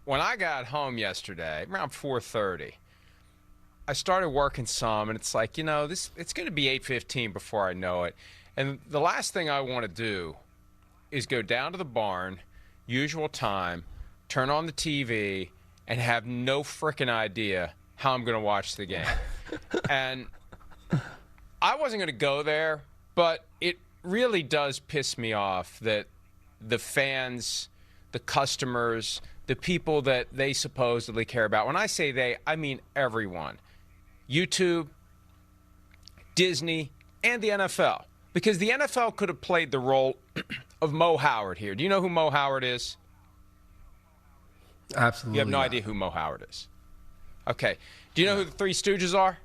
when I got home yesterday, around 4:30, I started working some, and it's like, it's going to be 8:15 before I know it. And the last thing I want to do is go down to the barn, usual time, turn on the TV, and have no frickin' idea how I'm going to watch the game. And I wasn't going to go there, but it really does piss me off that the fans, the customers, the people that they supposedly care about, when I say they, I mean everyone, YouTube, Disney, and the NFL. Because the NFL could have played the role of Mo Howard here. Do you know who Mo Howard is? Absolutely. You have no idea who Mo Howard is. Okay. Do you know who the Three Stooges are?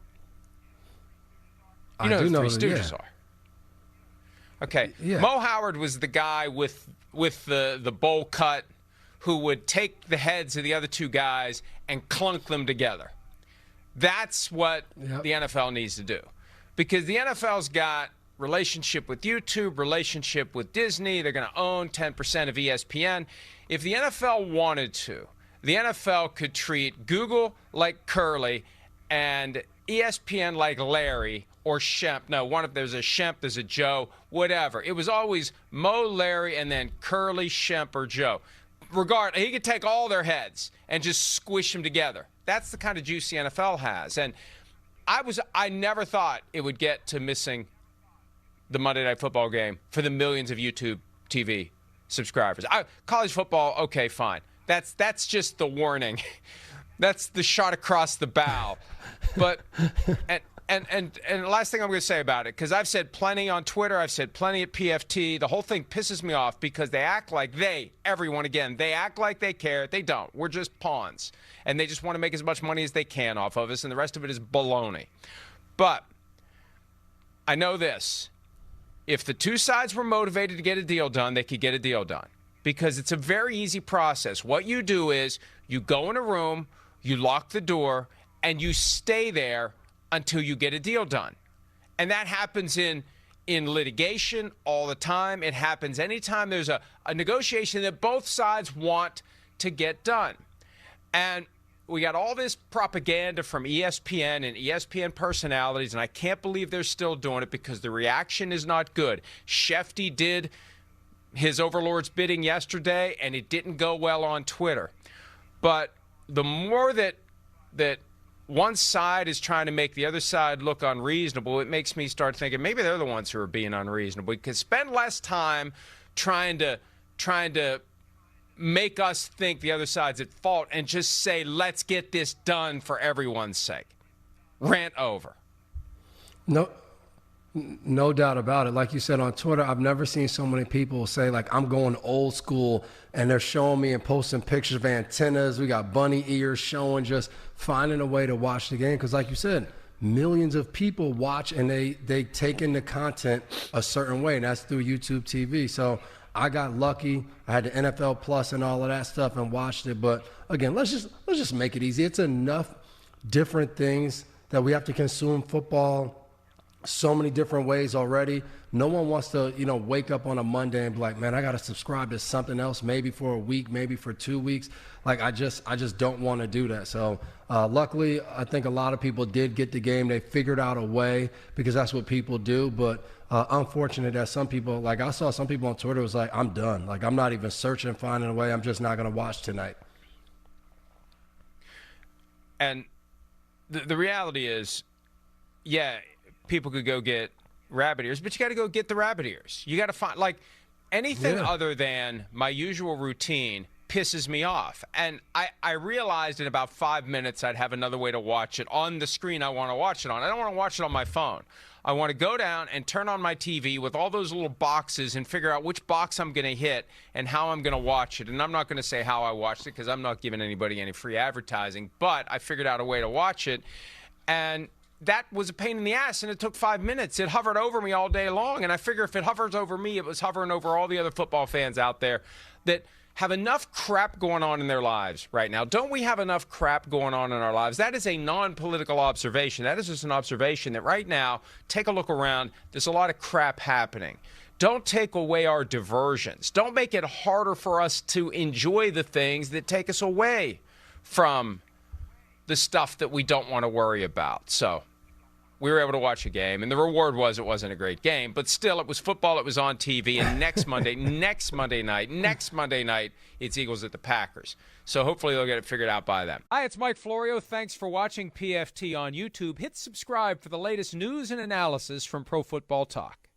You know who the Three Stooges are. Okay. Yeah. Mo Howard was the guy with the bowl cut who would take the heads of the other two guys and clunk them together. That's what the NFL needs to do. Because the NFL's got relationship with YouTube, relationship with Disney. They're going to own 10% of ESPN. If the NFL wanted to, the NFL could treat Google like Curly and ESPN like Larry or Shemp. No, there's a Shemp, there's a Joe, whatever. It was always Mo, Larry, and then Curly, Shemp, or Joe. He could take all their heads and just squish them together. That's the kind of juice the NFL has. And I never thought it would get to missing the Monday Night Football game for the millions of YouTube TV subscribers. College football, okay, fine. That's just the warning. That's the shot across the bow. But and the last thing I'm going to say about it, because I've said plenty on Twitter, I've said plenty at PFT. The whole thing pisses me off because they act like they act like they care. They don't. We're just pawns. And they just want to make as much money as they can off of us, and the rest of it is baloney. But I know this. If the two sides were motivated to get a deal done, they could get a deal done. Because it's a very easy process. What you do is you go in a room, you lock the door, and you stay there until you get a deal done. And that happens in litigation all the time. It happens anytime there's a negotiation that both sides want to get done. And we got all this propaganda from ESPN and ESPN personalities, and I can't believe they're still doing it because the reaction is not good. Shefty did his overlord's bidding yesterday, and it didn't go well on Twitter. But the more that one side is trying to make the other side look unreasonable, it makes me start thinking maybe they're the ones who are being unreasonable. We could spend less time trying to make us think the other side's at fault and just say, let's get this done for everyone's sake. Rant over. No doubt about it. Like you said on Twitter, I've never seen so many people say, like, I'm going old school, and they're showing me and posting pictures of antennas. We got bunny ears showing, just finding a way to watch the game. Because like you said, millions of people watch, and they take in the content a certain way, and that's through YouTube TV. So I got lucky. I had the NFL Plus and all of that stuff and watched it. But again, let's just make it easy. It's enough different things that we have to consume football so many different ways already. No one wants to, wake up on a Monday and be like, man, I got to subscribe to something else, maybe for a week, maybe for 2 weeks. Like, I just don't want to do that. So luckily, I think a lot of people did get the game. They figured out a way because that's what people do. But unfortunate that some people, like I saw some people on Twitter was like, I'm done. Like, I'm not even searching, finding a way. I'm just not going to watch tonight. And the reality is, yeah, people could go get rabbit ears, but you got to go get the rabbit ears. You got to find, like, anything other than my usual routine pisses me off. And I realized in about 5 minutes I'd have another way to watch it on the screen I want to watch it on. I don't want to watch it on my phone. I want to go down and turn on my TV with all those little boxes and figure out which box I'm going to hit and how I'm going to watch it. And I'm not going to say how I watched it because I'm not giving anybody any free advertising, but I figured out a way to watch it. And that was a pain in the ass, and it took 5 minutes. It hovered over me all day long, and I figure if it hovers over me, it was hovering over all the other football fans out there that have enough crap going on in their lives right now. Don't we have enough crap going on in our lives? That is a non-political observation. That is just an observation that right now, take a look around, there's a lot of crap happening. Don't take away our diversions. Don't make it harder for us to enjoy the things that take us away from the stuff that we don't want to worry about. So we were able to watch a game, and the reward was it wasn't a great game, but still it was football, it was on TV, and next Monday night, it's Eagles at the Packers. So hopefully they'll get it figured out by then. Hi, it's Mike Florio. Thanks for watching PFT on YouTube. Hit subscribe for the latest news and analysis from Pro Football Talk.